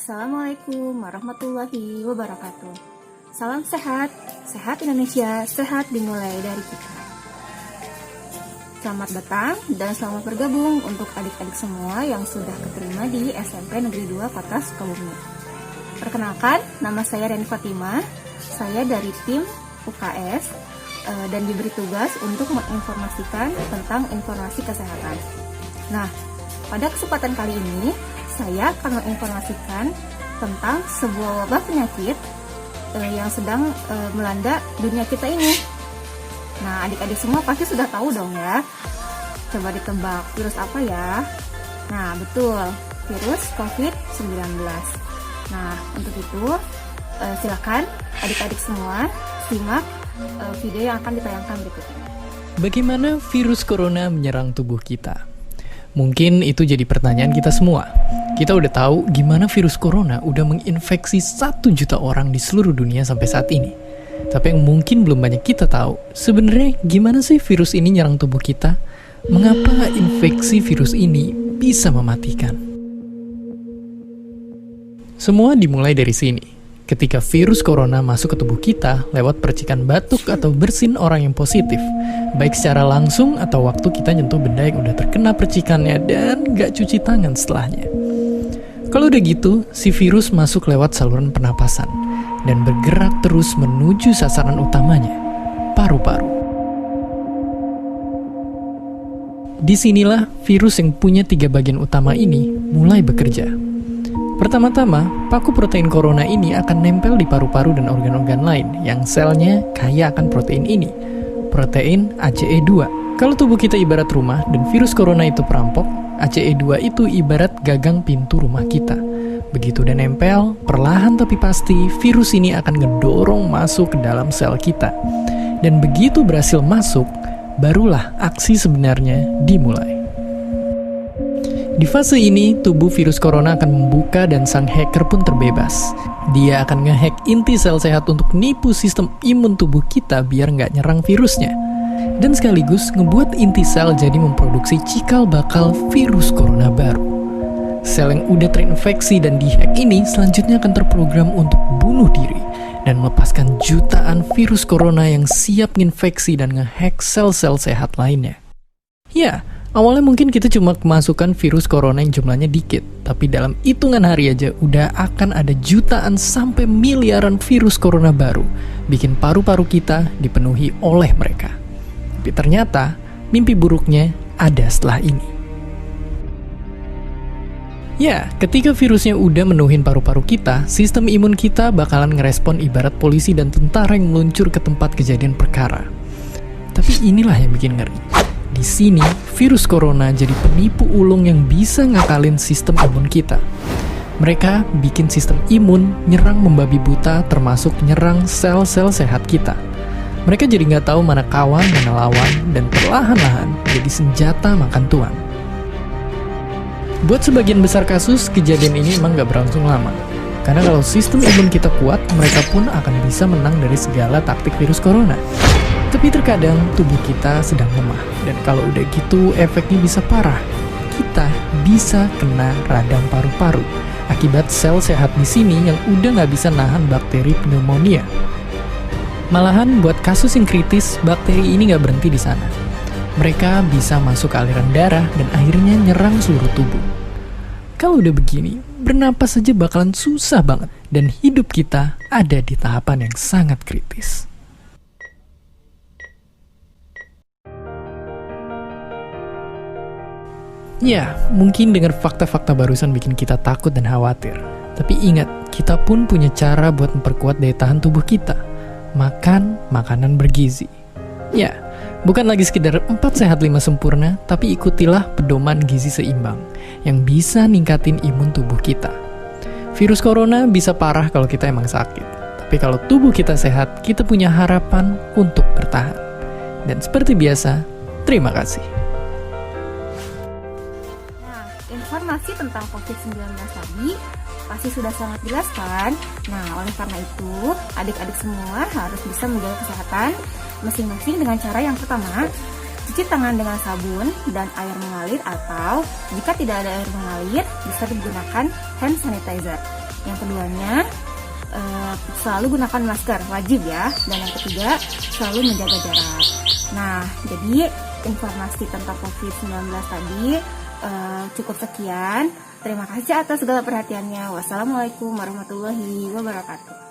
Assalamualaikum warahmatullahi wabarakatuh. Salam sehat, sehat Indonesia, sehat dimulai dari kita. Selamat datang dan selamat bergabung untuk adik-adik semua yang sudah keterima di SMP Negeri 2 Kota Sukabumi. Perkenalkan, nama saya Reni Fatima, saya dari tim UKS dan diberi tugas untuk menginformasikan tentang informasi kesehatan. Nah, pada kesempatan kali ini, saya akan menginformasikan tentang sebuah wabah penyakit yang sedang melanda dunia kita ini. Nah, adik-adik semua pasti sudah tahu dong ya. Coba ditebak, virus apa ya? Nah, betul, virus COVID-19. Nah, untuk itu, silakan adik-adik semua simak video yang akan ditayangkan berikut ini. Bagaimana virus corona menyerang tubuh kita? Mungkin itu jadi pertanyaan kita semua. Kita udah tahu gimana virus corona udah menginfeksi 1 juta orang di seluruh dunia sampai saat ini. Tapi yang mungkin belum banyak kita tahu, sebenarnya gimana sih virus ini nyerang tubuh kita? Mengapa infeksi virus ini bisa mematikan? Semua dimulai dari sini. Ketika virus corona masuk ke tubuh kita lewat percikan batuk atau bersin orang yang positif, baik secara langsung atau waktu kita nyentuh benda yang udah terkena percikannya dan gak cuci tangan setelahnya. Kalau udah gitu, si virus masuk lewat saluran pernapasan dan bergerak terus menuju sasaran utamanya, paru-paru. Disinilah virus yang punya 3 bagian utama ini mulai bekerja. Pertama-tama, paku protein corona ini akan nempel di paru-paru dan organ-organ lain yang selnya kaya akan protein ini, protein ACE2. Kalau tubuh kita ibarat rumah dan virus corona itu perampok, ACE2 itu ibarat gagang pintu rumah kita. Begitu udah nempel, perlahan tapi pasti virus ini akan ngedorong masuk ke dalam sel kita. Dan begitu berhasil masuk, barulah aksi sebenarnya dimulai. Di fase ini, tubuh virus corona akan membuka dan sang hacker pun terbebas. Dia akan ngehack inti sel sehat untuk nipu sistem imun tubuh kita biar nggak nyerang virusnya. Dan sekaligus ngebuat inti sel jadi memproduksi cikal bakal virus corona baru. Sel yang udah terinfeksi dan dihack ini selanjutnya akan terprogram untuk bunuh diri dan melepaskan jutaan virus corona yang siap nginfeksi dan ngehack sel-sel sehat lainnya. Ya, awalnya mungkin kita cuma kemasukan virus corona yang jumlahnya dikit, tapi dalam hitungan hari aja udah akan ada jutaan sampai miliaran virus corona baru, bikin paru-paru kita dipenuhi oleh mereka. Tapi ternyata, mimpi buruknya ada setelah ini. Ya, ketika virusnya udah menuhin paru-paru kita, sistem imun kita bakalan ngerespon ibarat polisi dan tentara yang meluncur ke tempat kejadian perkara. Tapi inilah yang bikin ngeri. Di sini, virus corona jadi penipu ulung yang bisa ngakalin sistem imun kita. Mereka bikin sistem imun nyerang membabi buta termasuk nyerang sel-sel sehat kita. Mereka jadi nggak tahu mana kawan, mana lawan, dan perlahan-lahan jadi senjata makan tuan. Buat sebagian besar kasus, kejadian ini emang nggak berlangsung lama. Karena kalau sistem imun kita kuat, mereka pun akan bisa menang dari segala taktik virus corona. Tapi terkadang tubuh kita sedang lemah, dan kalau udah gitu efeknya bisa parah. Kita bisa kena radang paru-paru akibat sel sehat di sini yang udah nggak bisa nahan bakteri pneumonia. Malahan buat kasus yang kritis, bakteri ini nggak berhenti di sana. Mereka bisa masuk ke aliran darah dan akhirnya nyerang seluruh tubuh. Kalau udah begini, bernapas saja bakalan susah banget, dan hidup kita ada di tahapan yang sangat kritis. Ya, mungkin dengar fakta-fakta barusan bikin kita takut dan khawatir. Tapi ingat, kita pun punya cara buat memperkuat daya tahan tubuh kita. Makan makanan bergizi. Ya, bukan lagi sekedar 4 sehat 5 sempurna, tapi ikutilah pedoman gizi seimbang yang bisa ningkatin imun tubuh kita. Virus corona bisa parah kalau kita emang sakit. Tapi kalau tubuh kita sehat, kita punya harapan untuk bertahan. Dan seperti biasa, terima kasih. Informasi tentang COVID-19 tadi pasti sudah sangat jelas kan? Nah, oleh karena itu, adik-adik semua harus bisa menjaga kesehatan masing-masing dengan cara yang pertama, cuci tangan dengan sabun dan air mengalir, atau jika tidak ada air mengalir, bisa digunakan hand sanitizer. Yang keduanya, selalu gunakan masker, wajib ya. Dan yang ketiga, selalu menjaga jarak. Nah, jadi informasi tentang COVID-19 tadi cukup sekian. Terima kasih atas segala perhatiannya. Wassalamualaikum warahmatullahi wabarakatuh.